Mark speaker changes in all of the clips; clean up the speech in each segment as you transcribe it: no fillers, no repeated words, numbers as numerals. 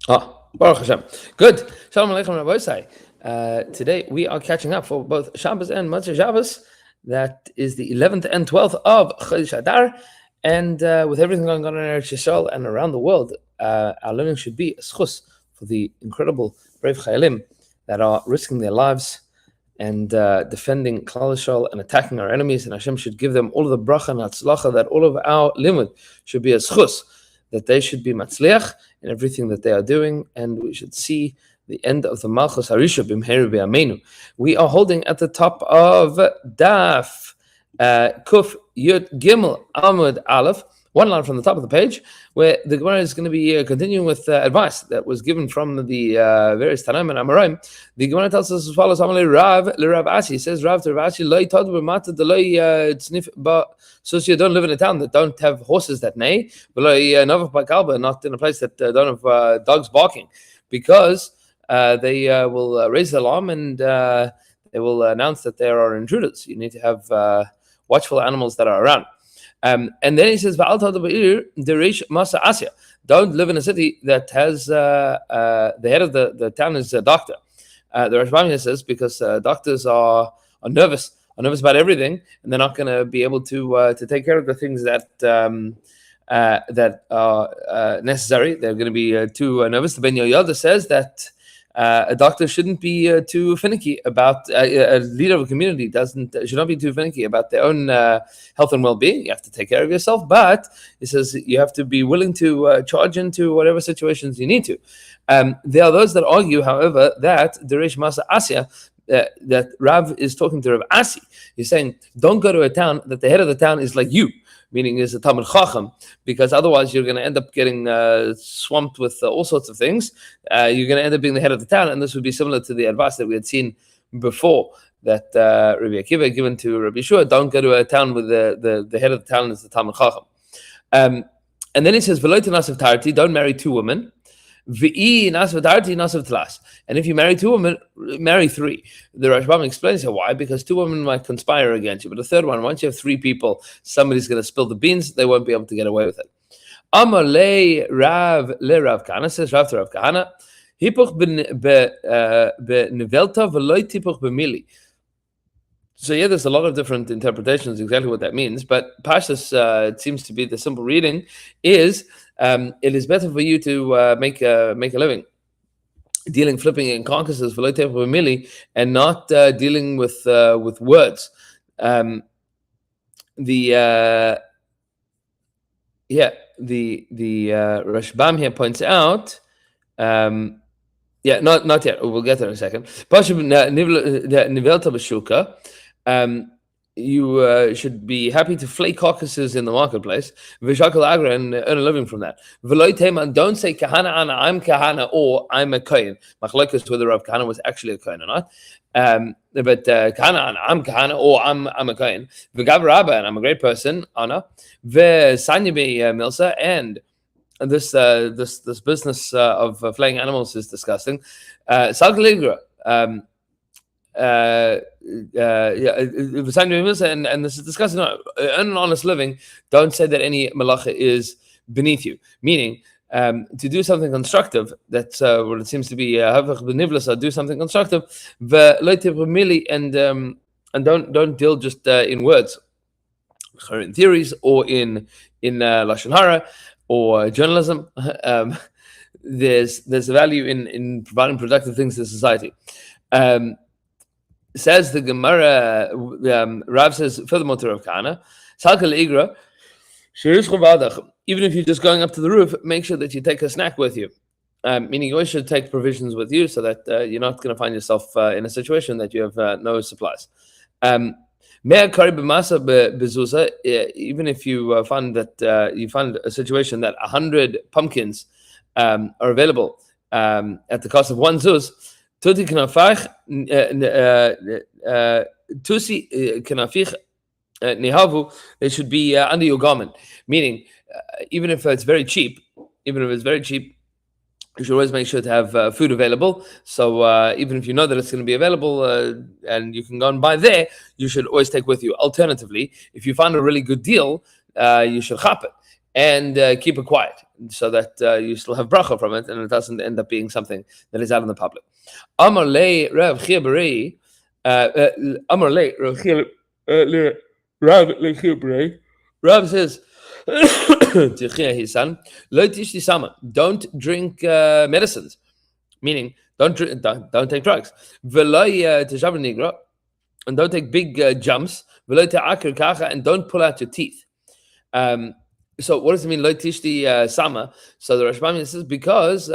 Speaker 1: Baruch Hashem. Good. Shalom Aleichem Rabbi Isai. Today we are catching up for both Shabbos and Motzei Shabbos. That is the 11th and 12th of Chodesh Adar. And with everything going on in Eretz Yisrael and around the world, our learning should be a schus for the incredible brave Chayalim that are risking their lives and defending Klal Yisrael and attacking our enemies. And Hashem should give them all of the bracha and hatzlacha that all of our limud should be a schus, that they should be matzliach in everything that they are doing, and we should see the end of the Malchus Harisha b'mheru b'yameinu. We are holding at the top of Daf Kuf Yud Gimel Amud Aleph, one line from the top of the page, where the Gemara is going to be continuing with advice that was given from the various Tanaim and Amoraim. The Gemara tells us as follows: Amalei Rav LeRav Asi, says Rav to Rav Asi, Loi Tod b'mata deloi tznif ba. So you don't live in a town that don't have horses that neigh, not in a place that don't have dogs barking, because they will raise the alarm and they will announce that there are intruders. You need to have watchful animals that are around. And then he says, don't live in a city that has the head of the town is a doctor. The Rashbam says, because doctors are nervous about everything, and they're not going to be able to take care of the things that are necessary. They're going to be too nervous. The Ben Yoyada says that a doctor shouldn't be too finicky about a leader of a community should not be too finicky about their own health and well-being. You have to take care of yourself, but he says you have to be willing to charge into whatever situations you need to. There are those that argue, however, that Derish Masa Asya, that Rav is talking to Rav Asi. He's saying, don't go to a town that the head of the town is like you, meaning is a Talmud Chacham, because otherwise you're going to end up getting swamped with all sorts of things. You're going to end up being the head of the town, and this would be similar to the advice that we had seen before, that Rabbi Akiva given to Rabbi Yeshua, don't go to a town with the head of the town is the Talmud Chacham. And then he says, V'lo t'nasav tarti, don't marry two women. And if you marry two women, marry three. The Rashbam explains here why, because two women might conspire against you, but the third one, once you have three people, somebody's going to spill the beans, they won't be able to get away with it. Amar le Rav Kahana, says Rav to Rav Kahana, hipuch b'nevelta v'loi tipuch b'mili. So yeah, there's a lot of different interpretations exactly what that means, but Pashas, it seems to be the simple reading is, it is better for you to make a living flipping in carcasses and not dealing with words. The Rashbam here points out, not yet. We'll get there in a second. You should be happy to flay carcasses in the marketplace, and earn a living from that. Don't say kahana ana, I'm kahana, or I'm a kohen. Machlokes whether Rav Kahana was actually a kohen or not. But kahana ana, I'm kahana, or I'm a kohen. V'gav rabba, and I'm a great person, ana. V'sanyebe milsa, and this business of flaying animals is disgusting. Salkaligra. And this is discussing earn an honest living. Don't say that any malacha is beneath you, meaning to do something constructive. That's what it seems to be. Do something constructive, and don't deal just in words, in theories, or in lashon hara or journalism. There's a value in providing productive things to society. Says the Gemara, Rav says, furthermore to Rav Kahana, even if you're just going up to the roof, make sure that you take a snack with you. Meaning you always should take provisions with you so that you're not going to find yourself in a situation that you have no supplies. Even if you find that you find a situation that 100 pumpkins are available at the cost of one zuz, Tusi kanafich nihavu, they should be under your garment. Meaning, even if it's very cheap, you should always make sure to have food available. So even if you know that it's going to be available and you can go and buy there, you should always take with you. Alternatively, if you find a really good deal, you should chop it. and keep it quiet so that you still have bracha from it and it doesn't end up being something that is out in the public. Amar le Rav Chia Berei, Amar le Rav Chia Berei. Rav says to Chia his son, lo tishti sama, don't drink medicines, meaning don't take drugs. V'lo teshav nigra, and don't take big jumps. V'lo te'akir kacha, and don't pull out your teeth. So what does it mean, lo tishti sama? So the Rashbam says because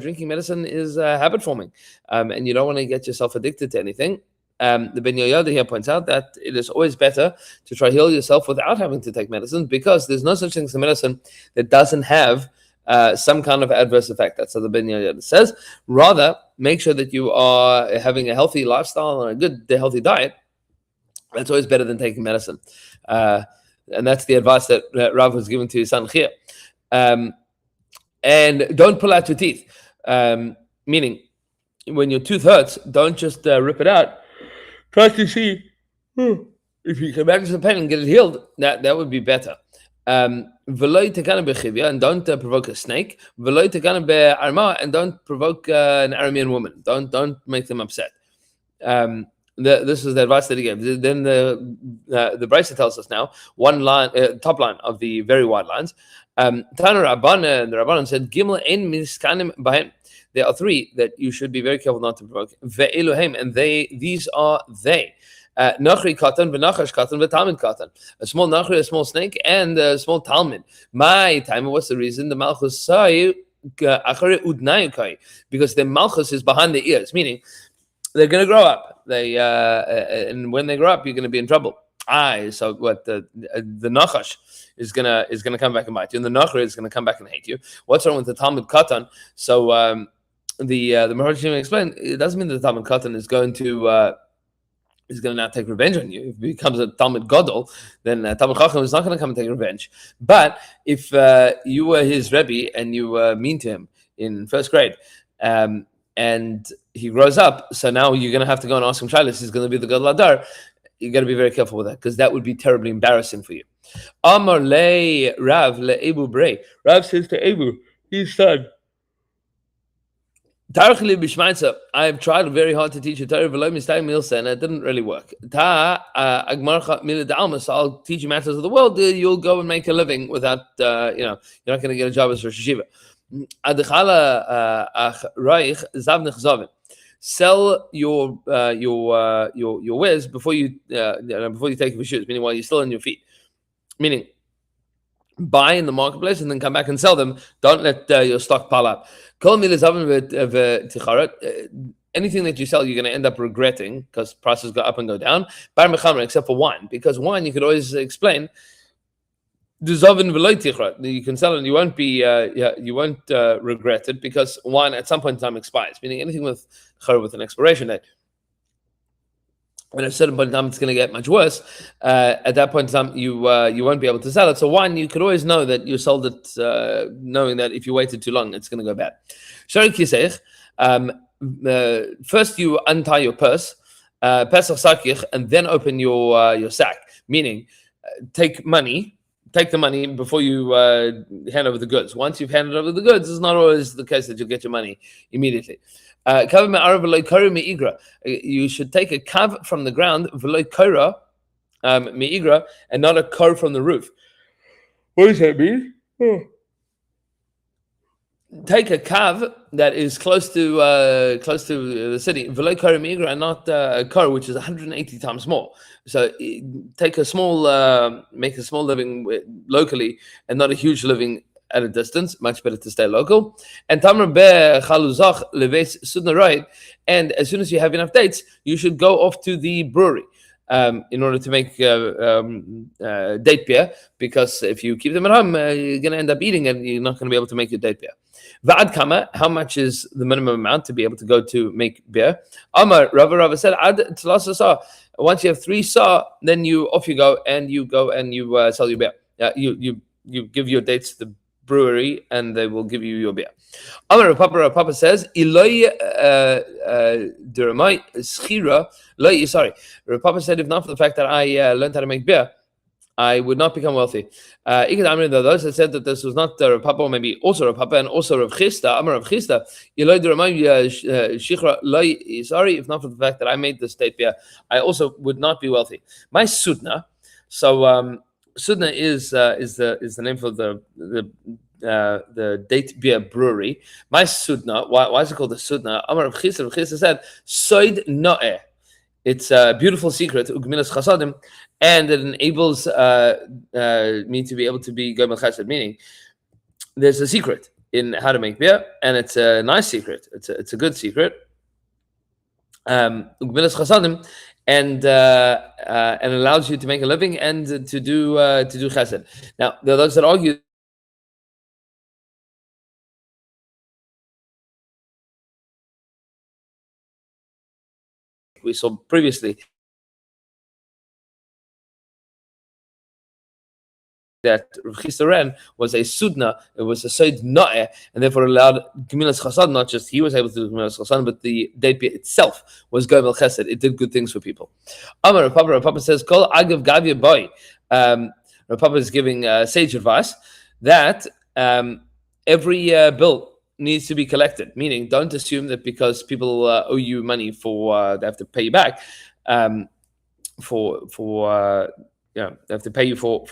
Speaker 1: drinking medicine is habit forming, and you don't want to get yourself addicted to anything. The Ben Yoyada here points out that it is always better to try heal yourself without having to take medicine, because there's no such thing as a medicine that doesn't have some kind of adverse effect. That's what the Ben Yoyada says. Rather, make sure that you are having a healthy lifestyle and a good, healthy diet. That's always better than taking medicine. And that's the advice that Rav was given to his son Chia. And don't pull out your teeth. Meaning, when your tooth hurts, don't just rip it out. Try to see if you can manage the pain and get it healed. That would be better. And don't provoke a snake. And don't provoke an Aramean woman. Don't make them upset. This is the advice that he gave. Then the Brisa tells us now one line, top line of the very wide lines. Tana Rabban, the Rabbanan said, Gimel ein miskanim bahem. There are three that you should be very careful not to provoke. Ve'elohem, and these are they. Nachri katan, v'nachash katan, v'talmid katan. A small nachri, a small snake, and a small talmid. My time, what's the reason? The malchus sai achare udnayukai, because the malchus is behind the ears, meaning they're going to grow up. And when they grow up, you're going to be in trouble. So what the nachash is gonna come back and bite you, and the nachri is going to come back and hate you. What's wrong with the talmid katan? So the Maharoshim explained it doesn't mean that the talmid katan is going to now take revenge on you. If it becomes a talmid gadol, then talmid chacham is not going to come and take revenge. But if you were his rebbe and you were mean to him in first grade, and he grows up, so now you're going to have to go and ask him shilas. He's going to be the gadol adar. You got to be very careful with that, because that would be terribly embarrassing for you. Amar le Rav le Ebu Brei. Rav says to Ebu, his son, I have tried very hard to teach you Torah, and it didn't really work. So I'll teach you matters of the world. You'll go and make a living without, you're not going to get a job as Rosh Yeshiva. Sell your wares before you take your shoes, meaning while you're still on your feet. Meaning, buy in the marketplace and then come back and sell them. Don't let your stock pile up. Anything that you sell, you're going to end up regretting, because prices go up and go down. Except for wine, because wine you could always explain. You can sell it and you won't be you won't regret it, because wine at some point in time expires, meaning anything with an expiration date. And at a certain point in time it's going to get much worse. At that point in time you won't be able to sell it. So wine, you could always know that you sold it knowing that if you waited too long it's going to go bad. First you untie your purse, Pesach sakich, and then open your sack, meaning take the money before you hand over the goods. Once you've handed over the goods, it's not always the case that you'll get your money immediately. You should take a kav from the ground, and not a kor from the roof. What does that mean? Take a kav that is close to the city, and not a kor, which is 180 times more. So take a small, make a small living locally, and not a huge living at a distance. Much better to stay local. And tamar be chaluzach leves sudnaroid. And as soon as you have enough dates, you should go off to the brewery in order to make date beer. Because if you keep them at home, you're going to end up eating and you're not going to be able to make your date beer. Va'ad kama, how much is the minimum amount to be able to go to make beer? Amar Rava said, ad tlasa sa. Once you have 3 sa, then you go and you sell your beer. You give your dates to the brewery and they will give you your beer. Amar Papa says, Iloi Duramai Schira. Sorry. Papa said, if not for the fact that I learned how to make beer, I would not become wealthy. Those that said that this was not Rav Papa, or maybe also Rav Papa and also Rav Chisda, Amar Rav Chisda, sorry, if not for the fact that I made this statement, I also would not be wealthy. My Sudna, so Sudna is the name for the date beer brewery. My Sudna, why is it called the Sudna? Amar Rav Chisda said, Soid No'eh. It's a beautiful secret, and it enables me to be able to be Gomel Chesed, meaning there's a secret in how to make beer, and it's a nice secret. It's a good secret. And allows you to make a living and to do Chesed. Now, there are those that argue we saw previously that Rav Chisda ran was a Sudna, it was a Soid No'eh, and therefore allowed Gemilas Chasad, not just he was able to do Gemilas Chasad, but the date itself was Gomel Chesed. It did good things for people. Amar Rav Papa says, Kol Agav Gavya Boy. Rav Papa is giving sage advice that every bill needs to be collected, meaning don't assume that because people owe you money for they have to pay you back they have to pay you for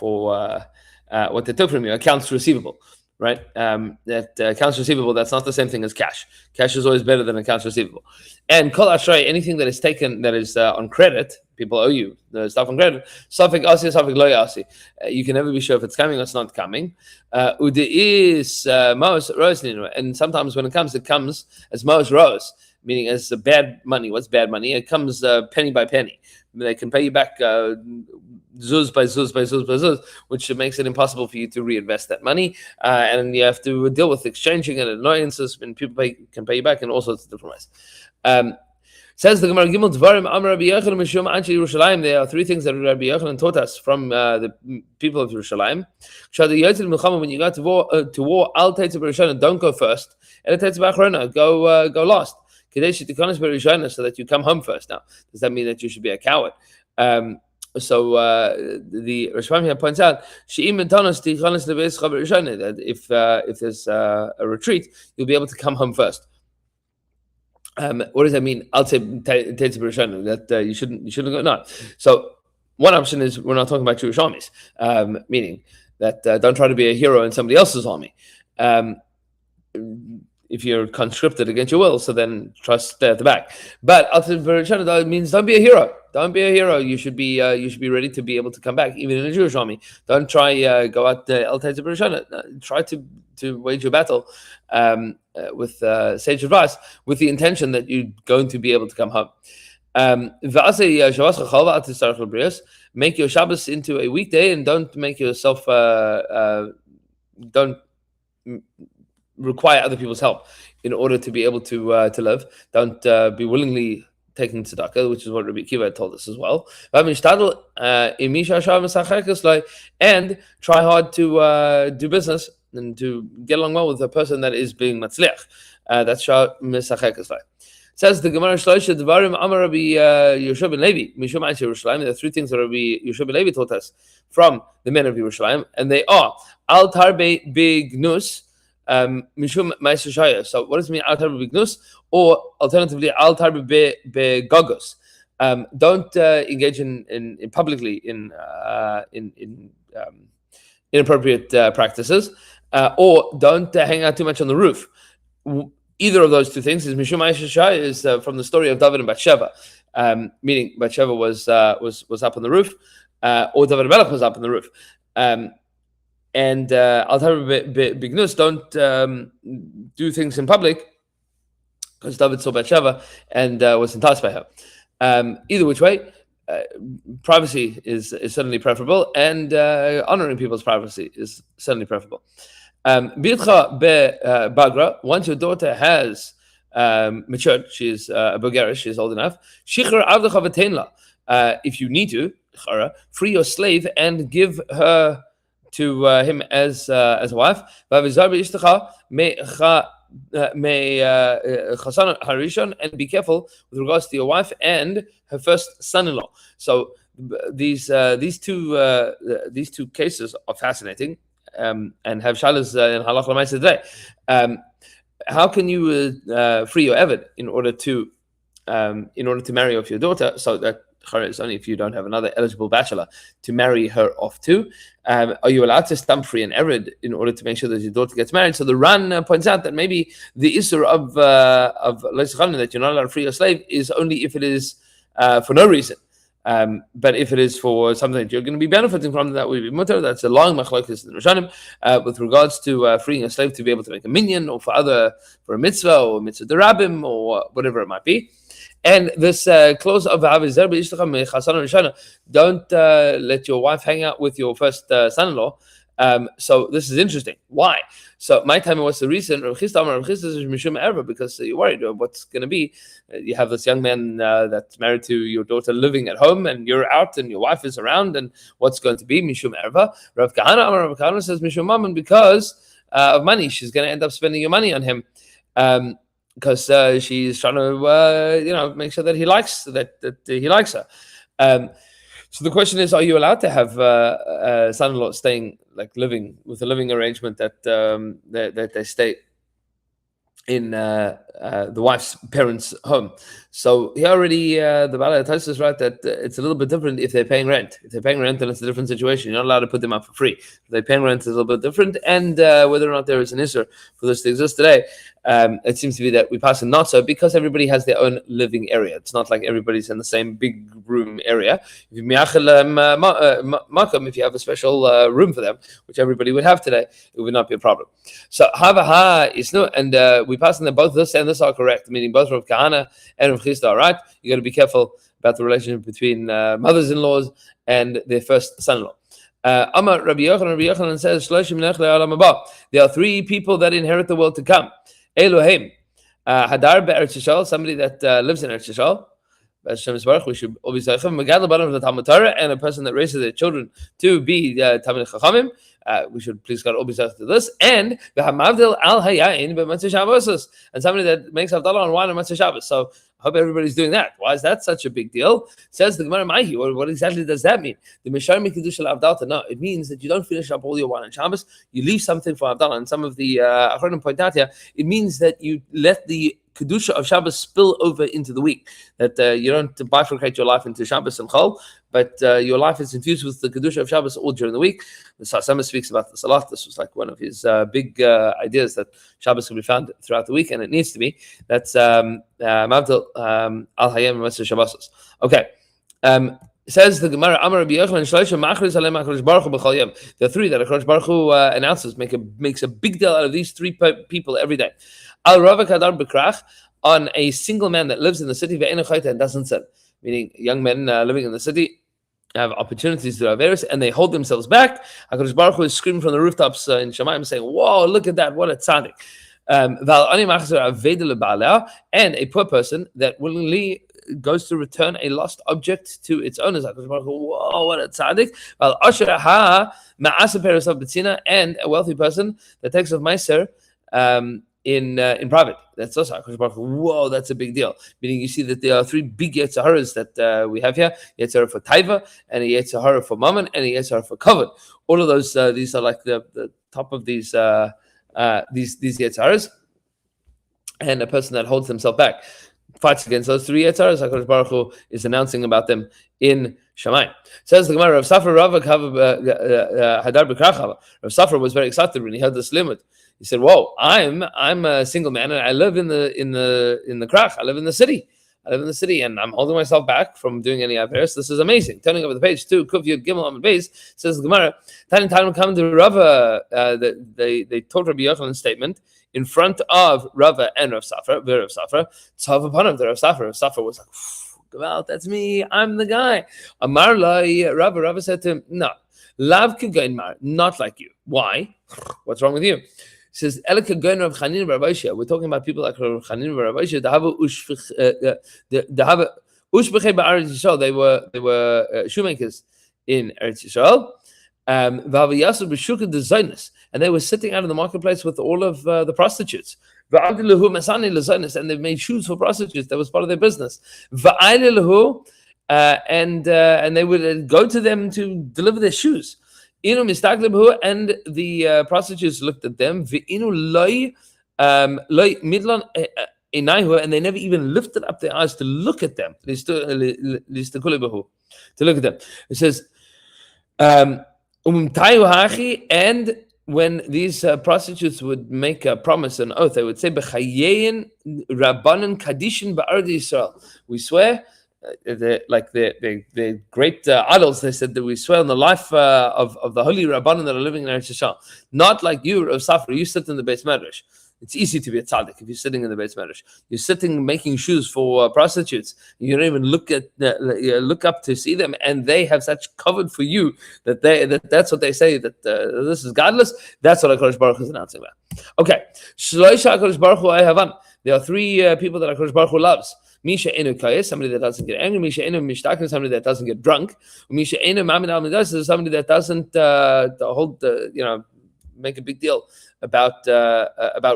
Speaker 1: what they took from you, accounts receivable, right? That accounts receivable, that's not the same thing as cash. Cash is always better than accounts receivable. And kol ashrei, anything that is taken that is on credit, people owe you the stuff on credit. Safik asi, safik lo yasi. You can never be sure if it's coming or it's not coming. Ude is maos rose, and sometimes when it comes as maos rose, meaning as bad money. What's bad money? It comes penny by penny. They can pay you back zuz by zuz by zuz by zuz, which makes it impossible for you to reinvest that money. And you have to deal with exchanging and annoyances when people can pay you back in all sorts of different ways. Says the Gemara Gimel Dvarim Amar Rabbi Yochanan Mishum Anshi Yerushalayim. There are three things that Rabbi Yochanan taught us from the people of Yerushalayim. When you go to war, Al Teitz B'Rishona, don't go first. El Teitz B'Achrona, go last. So that you come home first. Now, does that mean that you should be a coward? So the Rashbam points out that if there's a retreat, you'll be able to come home first. What does that mean? I'll say that you shouldn't go. No. So one option is we're not talking about Jewish armies, meaning that don't try to be a hero in somebody else's army. If you're conscripted against your will, so then try to stay at the back. But it means don't be a hero. Don't be a hero. You should be ready to be able to come back, even in a Jewish army. Don't try go out El Teitz B'Rishona. Try to wage your battle with sage advice, with the intention that you're going to be able to come home. Make your Shabbos into a weekday, and don't make yourself don't require other people's help in order to be able to live. Don't be willingly taking tzedakah, which is what Rabbi Akiva told us as well. And try hard to do business and to get along well with the person that is being matzliach. That's Shah Mesachekes. Says the Gemara Shloisha Devarim Amar Rabbi Yehoshua ben Levi Mishum Anshei Yerushalayim. There are three things that Rabbi Yehoshua ben Levi taught us from the men of Yerushalayim, and they are Al Tarbe Bignus Mishum Ma'aser Shaya. So what does it mean Al Tarbe Bignus, or alternatively Al Tarbe Begogos? Don't engage in publicly in inappropriate practices, or don't hang out too much on the roof. Either of those two things is Mishum Ma'aser Shaya is from the story of David and Bathsheba, meaning Bathsheba was up on the roof, or David Melech was up on the roof. And Al Tarbe Bignus, don't do things in public, because David saw Bathsheba and was enticed by her. Either which way, privacy is certainly preferable, and honoring people's privacy is certainly preferable. Bircha Bagra, once your daughter has matured, she's a Bulgarian, she's old enough. Shichr Avdecha V'Teinla, if you need to, free your slave and give her to him as a wife. And be careful with regards to your wife and her first son-in-law. So these two cases are fascinating, and have shalas in halacha l'maaseh today. How can you free your eved in order to marry off your daughter? So that it's only if you don't have another eligible bachelor to marry her off to. Are you allowed to stamp free an eved in order to make sure that your daughter gets married? So the Ran points out that maybe the issur of that you're not allowed to free your slave is only if it is for no reason. But if it is for something that you're going to be benefiting from, that would be mutter. That's a long machlokes in Rishonim with regards to freeing a slave to be able to make a minyan, or for a mitzvah, or mitzvah derabim, or whatever it might be. And this clause of don't let your wife hang out with your first son-in-law. So this is interesting. Why? So my time, what's the reason? Because you're worried what's going to be. You have this young man that's married to your daughter living at home, and you're out, and your wife is around, and what's going to be mishum erva? Rav Kahana says mishum mammon, because of money. She's going to end up spending your money on him. Because she's trying to, make sure that he likes her. So the question is: are you allowed to have son-in-law staying, living with a living arrangement that they stay in the wife's parents' home? So here already the Bala Tosfos right that it's a little bit different if they're paying rent. If they're paying rent, then it's a different situation. You're not allowed to put them up for free. If they're paying rent, it's a little bit different. And whether or not there is an issur for this to exist today, it seems to be that we pass it not so, because everybody has their own living area. It's not like everybody's in the same big room area. If you have a special room for them, which everybody would have today, it would not be a problem. So havaha isnu, and we pass in that both this and this are correct, meaning both Rav Kahana and Rav Chisda are right. You got to be careful about the relationship between mothers-in-laws and their first son-in-law. Amar Rabbi Yochanan says, there are three people that inherit the world to come. Elohim, Hadar be'Eretz Yisrael, somebody that lives in Eretz Yisrael. We should always say, and a person that raises their children to be Talmidei Chachamim. We should please God always to this. And v'hamavdil al hayayin b'Matzei Shabbos, and somebody that makes Havdalah on wine on Matzei Shabbos. So I hope everybody's doing that. Why is that such a big deal? Says the Gemara Maihi. What exactly does that mean? The Misharmi Kedusha Avdalta. No, it means that you don't finish up all your wine on Shabbos. You leave something for Havdalah. And some of the Achronim point out here, it means that you let the Kedusha of Shabbos spill over into the week. That you don't bifurcate your life into Shabbos and Chol, but your life is infused with the Kedusha of Shabbos all during the week. The Sasama speaks about this a lot. This was like one of his big ideas, that Shabbos can be found throughout the week, and it needs to be. That's Mavdil al Hayem Matzei Shabbos. Okay. Says the Gemara, Amar Rabbi Yochanan, Shloisha Machris Alem HaKadosh Baruch Hu B'chol Yom. There are three that HaKadosh Baruch Hu announces, makes a big deal out of these three people every day. Al Ravak Hadar B'krach, on a single man that lives in the city, Ve'en Chayta, and doesn't sin. Meaning young men living in the city have opportunities to do Averis, and they hold themselves back. HaKadosh Baruch Hu is screaming from the rooftops in Shamayim, saying, whoa, look at that, what a tzaddik. And a poor person that willingly goes to return a lost object to its owners. Whoa, what a tzaddik. And a wealthy person that takes off meiser in private. That's also whoa, that's a big deal. Meaning you see that there are three big Yetzaharas that we have here. Yetzahara for Taiva, and a Yetzahara for Mammon, and a Yetzahara for Kavod. All of those, these are like the top of these Yetzaharas. And a person that holds himself back fights against those three Yetzaharas. HaKadosh Baruch Hu is announcing about them in Shammai. Says the Gemara, Rav Safra Hadar B'krach. Rav Safra was very excited when he heard this limit. He said, "Whoa, I'm a single man, and I live in the krach. I live in the city. And I'm holding myself back from doing any affairs. This is amazing." Turning over the page to Kuf Yud Gimel Amud Beis, says the Gemara, time come to Rava. They told Rabbi Yochanan's statement in front of Rava and Rav Safra. Rav Safra, Tzav upon him. The Rav Safra was like, "Well, that's me. I'm the guy." Amar Lai Rava said to him, "No, Lav Kegain Mar, not like you. Why? What's wrong with you?" He says, we're talking about people like Rav Chanin and Rav Aisha. They were shoemakers in Eretz Yisrael. And they were sitting out in the marketplace with all of the prostitutes. And they made shoes for prostitutes. That was part of their business. and they would go to them to deliver their shoes. And the prostitutes looked at them. And they never even lifted up their eyes to look at them. To look at them. It says, and when these prostitutes would make a promise, an oath, they would say, we swear, the great idols, they said that we swear on the life of the holy Rabbanan that are living in Eretz Yisrael. Not like you, Rav Safra, you sit in the Beis Medrash. It's easy to be a tzaddik if you're sitting in the Beis Medrash. You're sitting making shoes for prostitutes. You don't even look up to see them, and they have such covered for you that's what they say, that this is godless. That's what HaKadosh Baruch Hu is announcing about. Okay, Shloisha HaKadosh Baruch Hu Ahavan. There are three people that HaKadosh Baruch Hu loves. Misha enu kayes, somebody that doesn't get angry. Misha enu mishtakin, somebody that doesn't get drunk. Misha enu mamid al midas, is somebody that doesn't make a big deal about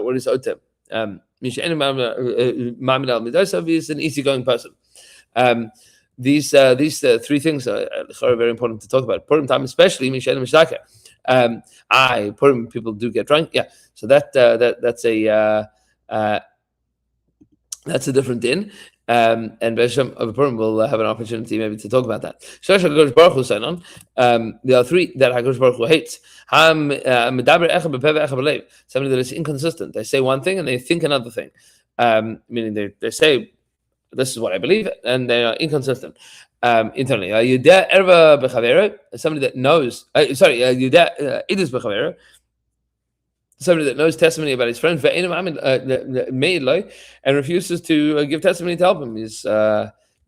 Speaker 1: what is owed to him. Misha enu mamid al midas is an easygoing person. These three things are very important to talk about. Purim time, especially Misha enu mishtakin. Purim people do get drunk. Yeah, so that's a different din. And Besham of Purim will have an opportunity maybe to talk about that. There are three that HaKadosh Baruch Hu hates. Somebody that is inconsistent. They say one thing and they think another thing. Meaning they say, this is what I believe, and they are inconsistent internally. Somebody that knows, somebody that knows testimony about his friend, and refuses to give testimony to help him, is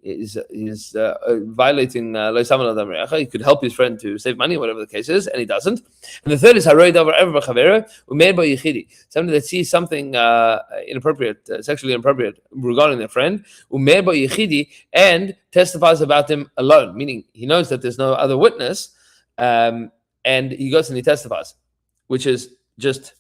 Speaker 1: violating. He could help his friend to save money, whatever the case is, and he doesn't. And the third is somebody that sees something inappropriate, sexually inappropriate regarding their friend, and testifies about them alone, meaning he knows that there's no other witness, and he goes and he testifies, which is just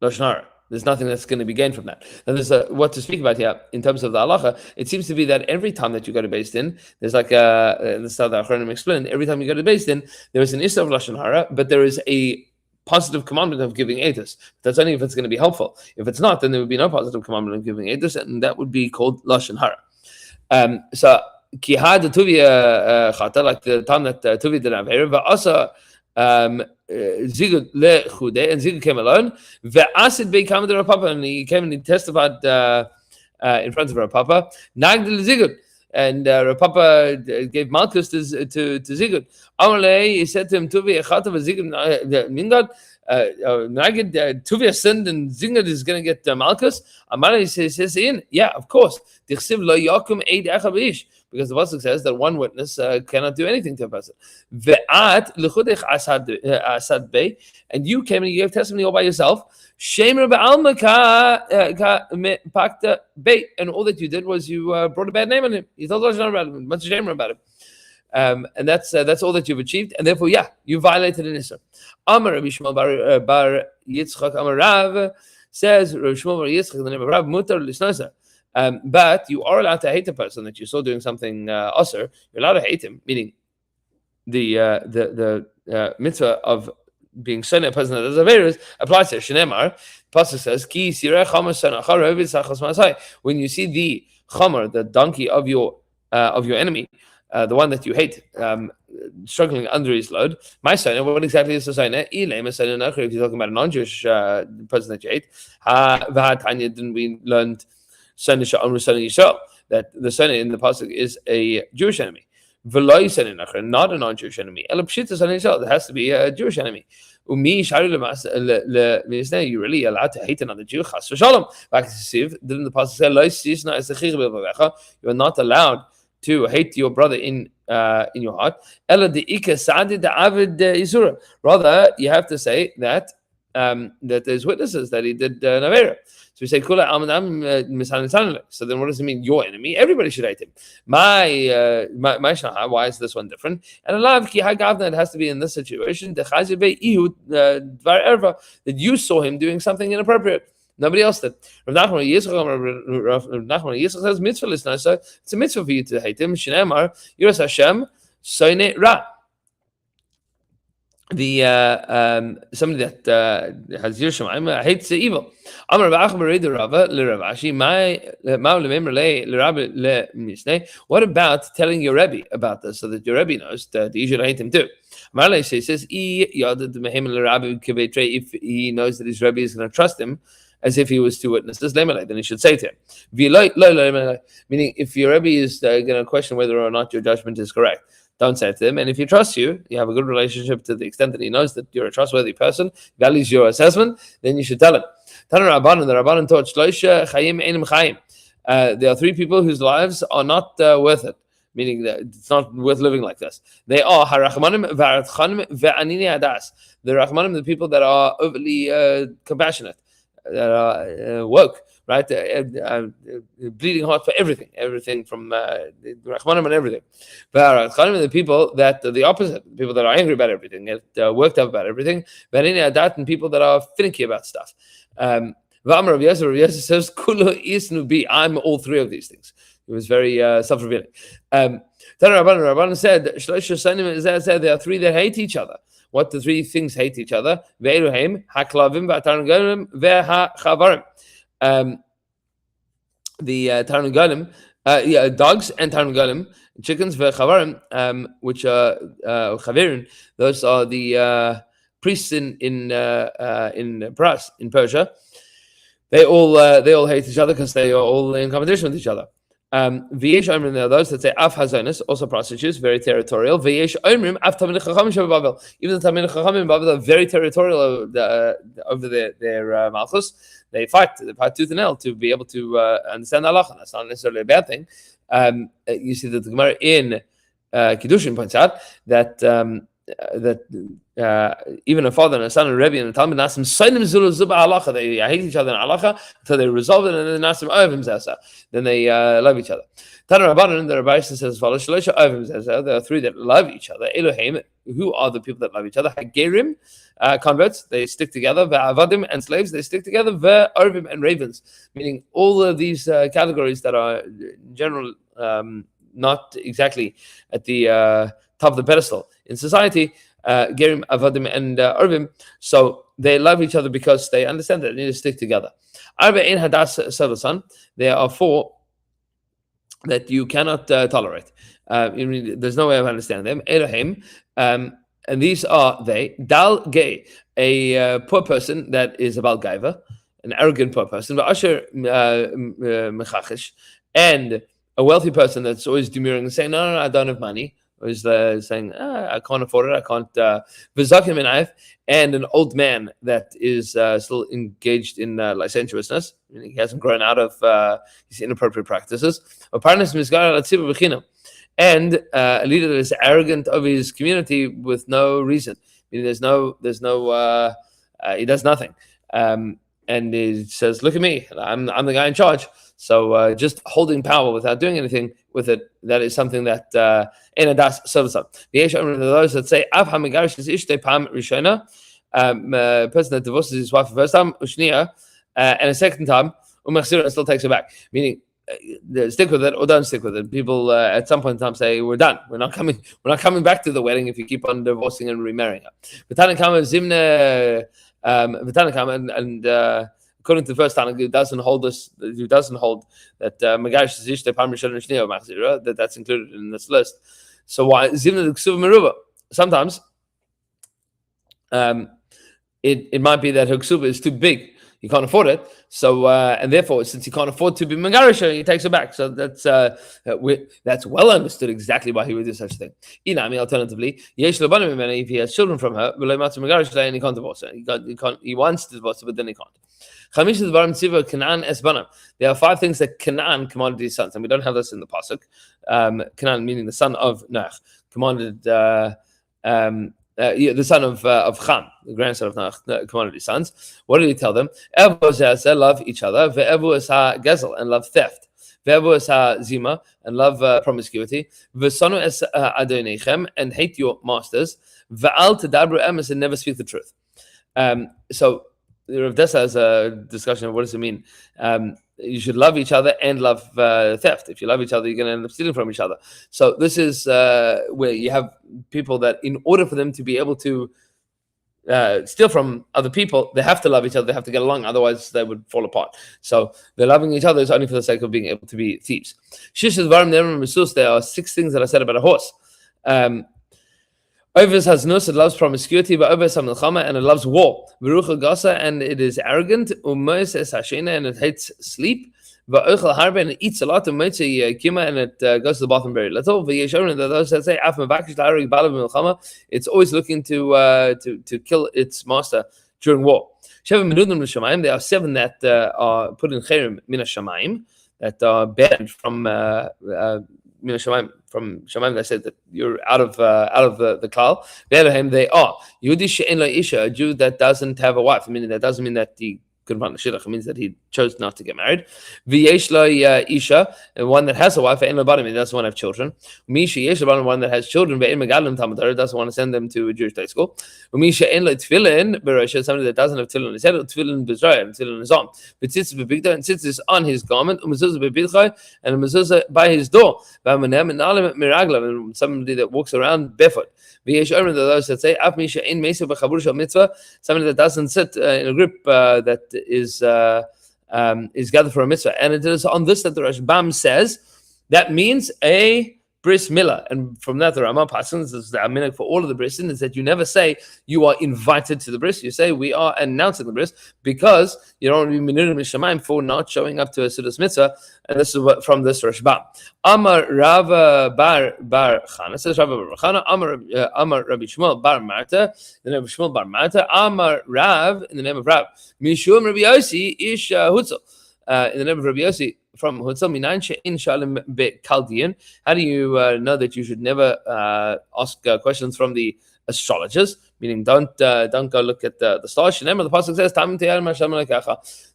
Speaker 1: Lashon Hara. There's nothing that's going to be gained from that. Now, there's what to speak about here in terms of the halacha. It seems to be that every time that you go to Beis Din, there's like this is how the Achronim explained. Every time you go to Beis Din, there is an issue of Lashon Hara, but there is a positive commandment of giving edus. That's only if it's going to be helpful. If it's not, then there would be no positive commandment of giving edus, and that would be called Lashon Hara. So Kihad Tuvia Chata, like the time that Tuvi did Avera, but also Zigud le Chude, and Zigud came alone. Ve'asid beikam de Rav Papa, and he came and he testified in front of Rav Papa. Nagdil Zigud, and Rav Papa gave Malchus to Zigud. Amalei, he said to him, Tuvi echata v'Zigud mingad. Nagid Tuvia sinned and Zingad is going to get Malchus. Amalei says, yeah, of course. Dichsiv lo yakum eid echad b'ish. Because the pasuk says that one witness cannot do anything to a person. Ve'at l'chudech asad bey, and you came and you gave testimony all by yourself. Shemer be'alma ka pakta bey, and all that you did was you brought a bad name on him. You told Lashon about him, much shemer about him, and that's all that you've achieved. And therefore, yeah, you violated an issur. Amar Rabbi Shmuel bar Yitzchak Amar Rav says Rabbi Shmuel bar Yitzchak in the name of Rav mutar lisnosa. But you are allowed to hate a person that you saw doing something usher. You're allowed to hate him, meaning the mitzvah of being shoneh a person that does averos applies to Shneimar. Pasuk says, "Ki sireh chamer sanachar v'tzachos masai." When you see the chamer, the donkey of your enemy, the one that you hate, struggling under his load, my son, what exactly is the son? If you're talking about a non-Jewish person that you hate, didn't we learn that the son in the pasuk is a Jewish enemy, not a non-Jewish enemy. It has to be a Jewish enemy. You're really allowed to hate another Jew. Didn't the pasuk say, you are not allowed to hate your brother in your heart. Rather, you have to say that there's witnesses that he did Navera. So we say, so then what does it mean, your enemy? Everybody should hate him. Why is this one different? And it has to be in this situation that you saw him doing something inappropriate. Nobody else did. Rav Nachman Yitzchak says mitzvah listener, so it's a mitzvah for you to hate him. Shneimar Yiras Hashem Soine Ra. The somebody that has Yerushalayim hates the evil. Amar Rav Achbar Reid Rava LeRavashi What about telling your Rebbe about this so that your Rebbe knows that you should hate him too? Marley says, if he knows that his Rebbe is going to trust him as if he was two witnesses, then he should say to him. Meaning, if your Rebbe is going to question whether or not your judgment is correct, don't say it to him. And if he trusts you, you have a good relationship to the extent that he knows that you're a trustworthy person, values your assessment, then you should tell him. The Rabbanan taught there are three people whose lives are not worth it, meaning that it's not worth living like this. They are harachmanim, v'aratchanim, ve'anini adas. The rachmanim, the people that are overly compassionate, that are woke, right? Bleeding heart for everything from rachmanim and everything. V'aratchanim, the people that are the opposite, people that are angry about everything, get worked up about everything. Ve'anini adat, and people that are finicky about stuff. Rav Yosef says, "Kulu isnu bi." I'm all three of these things. It was very self-revealing. Rabbanan said, there are three that hate each other. What the three things hate each other? Ve'eluhem, haklavim, v'atarangolim, ve'hachavarim. The tarangolim, dogs and tarangolim, chickens, ve'chavarim, which are chavirin. Those are the priests in Persia. They all hate each other because they are all in competition with each other. V'yesh omrim, there are those that say af hazonis, also prostitutes, very territorial. V'yesh omrim af tamid chachamim shebeBavel. Even the tamid chachamim in Babel are very territorial over their malchus. They fight tooth and nail to be able to understand halacha. That's not necessarily a bad thing. You see that the Gemara in Kiddushin points out that even a father and a son and a Rebbe and a Talmud Nasim Sainim Zulu Zuba halacha, they hate each other in halacha until they resolve it, and then Nasim Ovim Zasa, then they love each other. Tana Rabbanan, the Rabbi says as follows: Shalosha Ovim Zasa, there are three that love each other. Elohim, who are the people that love each other? Hagerim, converts, they stick together. Ve'avadim, and slaves, they stick together. Ve'orvim, and ravens, meaning all of these categories that are in general not exactly at the top of the pedestal in society, Gerim, Avadim, and Orvim. So they love each other because they understand that they need to stick together. Arba in Hadas Sadasan, there are four that you cannot tolerate. There's no way of understanding them. Elohim, and these are they. Dal Gay, a poor person that is a Balgaiva, an arrogant poor person. But Asher Mechachish, and a wealthy person that's always demurring and saying, no, I don't have money. Or is saying, I can't afford it, I can't. Vizakim Minayef, and an old man that is still engaged in licentiousness. He hasn't grown out of his inappropriate practices. And a leader that is arrogant of his community with no reason. Meaning he does nothing. And he says, look at me, I'm the guy in charge. So just holding power without doing anything with it, that is something that enadas servisa. Those that say av hamigarish is ishte pam rishona, a person that divorces his wife the first time, ushnia, and a second time, umachzira, and still takes her back. Meaning, stick with it or don't stick with it. People at some point in time say, we're done. We're not coming back to the wedding if you keep on divorcing and remarrying her. V'tanakama zimne, and according to the first Tanakh, who doesn't hold that Megarish Zishte Pam Rishon Shnei Machzira, that's included in this list. So why Zimna Ksuv Meruba? Sometimes it might be that her ksuba is too big. You can't afford it. So and therefore, since you can't afford to be Megarish, he takes her back. So that's well understood exactly why he would do such a thing. Inami, alternatively, Yesh Labanim, if he has children from her, and he can't divorce her. He wants to divorce her, but then he can't. There are 5 things that Canaan commanded his sons, and we don't have this in the pasuk. Canaan, meaning the son of Noach, commanded the son of Cham, the grandson of Noach, commanded his sons. What did he tell them? Love each other. Gezel, and love theft. Zima, and love promiscuity. And hate your masters. And never speak the truth. So Rav Dessa has a discussion of what does it mean. You should love each other and love theft. If you love each other, you're going to end up stealing from each other. So this is where you have people that, in order for them to be able to steal from other people, they have to love each other, they have to get along, otherwise they would fall apart. So they're loving each other is only for the sake of being able to be thieves. There are 6 things that I said about a horse. Ovis has nus, it loves promiscuity, but Ovis has milchama, and it loves war. Verucha gasa, and it is arrogant. Umois es hashena, and it hates sleep. Va'ochel harbe, and it eats a lot. Umoitzi kima, and it goes to the bottom very little. V'yeshorin, those that say af mevakish la'arig balav milchama, it's always looking to kill its master during war. Sheva menudim l'shamayim, there are 7 that are put in cherem min hashamayim, that are banned from min hashamayim. From Shamayim, they said that you're out of the klal. They are Yehudi she'en lo isha, a Jew that doesn't have a wife. I mean, that doesn't mean that he couldn't find a shidduch. It means that he chose not to get married. V'yesh lo isha, one that has a wife, ve'en lo barim, he doesn't want to have children. Misha yesh lo barim, one that has children, ve'en megalim talmud Torah, doesn't want to send them to a Jewish day school. Misha en lo tefillin b'rosha, somebody that doesn't have tefillin on his head, tefillin b'zraya, and tefillin on his arm. V'tzitzis b'bigda, and tzitzis on his garment, u'mezuzah b'bidchai, and a mezuzah by his door. V'amanem and alim miraglav, and somebody that walks around barefoot. V'yesh omer, those that say af misha en meisa b'chabur shel mitzvah, somebody that doesn't sit in a group that is gathered for a mitzvah, and it is on this that the Rashbam says that means a bris milah, and from that the Rama passes this is the aminak for all of the brisin is that you never say you are invited to the bris, you say we are announcing the bris, because you don't want to be minurim mishamayim for not showing up to a sudas mitzvah, and this is what from this Rashbam. Amar Rava bar Chana, says Rava bar Chana, Amar Rabbi Shmuel bar Marta, the name of Shmuel bar Marta, Amar Rav, in the name of Rav, Mishum Rabbi Yossi ish Hutzel, in the name of Rabbi Yossi from Hutzel, Minan she'in shalim be'Chaldean. How do you know that you should never ask questions from the astrologers? Meaning, don't go look at the stars. The pasuk says,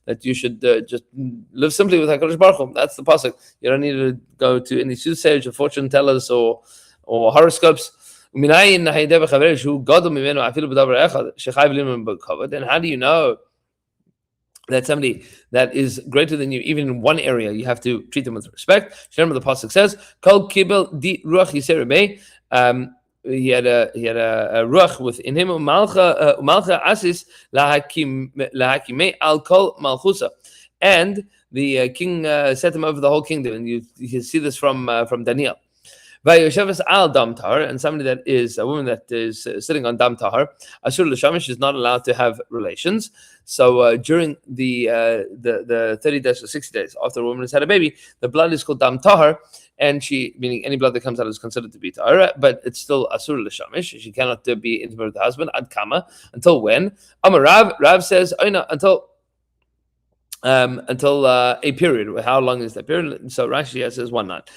Speaker 1: that you should just live simply with HaKadosh Baruch Hu. That's the pasuk. You don't need to go to any soothsayers or fortune tellers or horoscopes. And how do you know that somebody that is greater than you, even in one area, you have to treat them with respect? Remember, the pasuk says, "Kol kibel di ruach yiserei." He had a ruach within him. Malcha asis lahakimei al kol malchusa, and the king set him over the whole kingdom. And you see this from Daniel. Vayosheves al dam tahar, and somebody that is a woman that is sitting on dam tahar, asur l'shamish, is not allowed to have relations. So during the 30 days or 60 days after a woman has had a baby, the blood is called dam tahar, and she, meaning any blood that comes out, is considered to be tahara, but it's still asur l'shamish. She cannot be intimate with the husband ad kama, until when? Amar Rav says until a period. How long is that period? So Rashi says 1 night.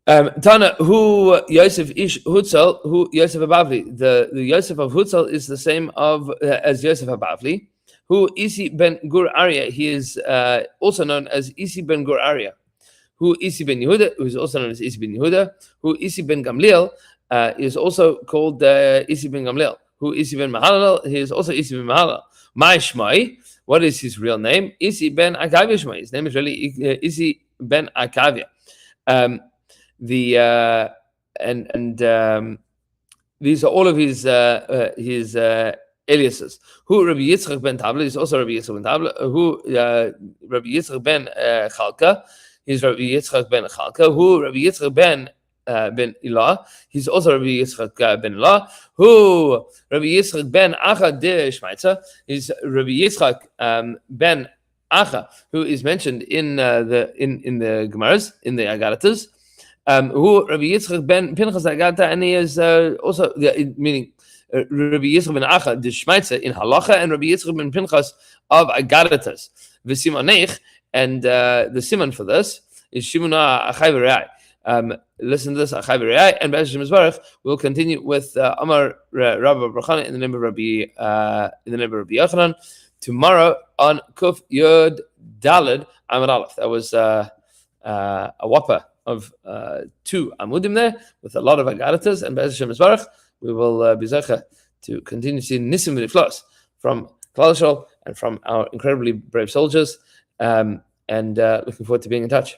Speaker 1: Tana, who Yosef ish Hutzel, who Yosef Habavli. The Yosef of Hutzel is the same as Yosef Habavli. Who Isi ben Gur Arya, he is also known as Isi ben Gur Arya. Who Isi ben Yehuda, who is also known as Isi ben Yehuda. Who Isi ben Gamliel is also called Isi ben Gamliel. Who Isi ben Mahalal, he is also Isi ben Mahalal. My Shmai, what is his real name? Isi ben Akavia Shmai. His name is really Isi ben Akavia. These are all of his aliases. Who Rabbi Yitzchak ben Tabla is also Rabbi Yitzchak ben Tabla. Who Rabbi Yitzchak ben Chalka, he's Rabbi Yitzchak ben Chalka. Who Rabbi Yitzchak ben Ilah, he's also Rabbi Yitzchak ben Ilah. Who Rabbi Yitzchak ben Acha de Shmaitza, he's Rabbi Yitzchak ben Acha, who is mentioned in the Gemaras, in the Agadatas. Who Rabbi Yitzchak ben Pinchas Agata, and he is also meaning Rabbi Yitzchak ben Acha de Shmaitza in Halacha, and Rabbi Yitzchak ben Pinchas of Agadatas. V'simonech, and the simon for this is Shimona Achai v'Re'ai. Listen to this, Achai v'Re'ai, and Be'ez Hashem Yisbarach, we'll continue with Amar Rabbi Barchana in the name of Rabbi Yochanan tomorrow on Kuf Yod Daled Amud Aleph. That was a whopper of 2 Amudim there, with a lot of Agadatas, and Be'ez Hashem Yisbarach, we will be zecha to continue seeing Nisim v'Niflos from Klal Yisrael and from our incredibly brave soldiers. And looking forward to being in touch.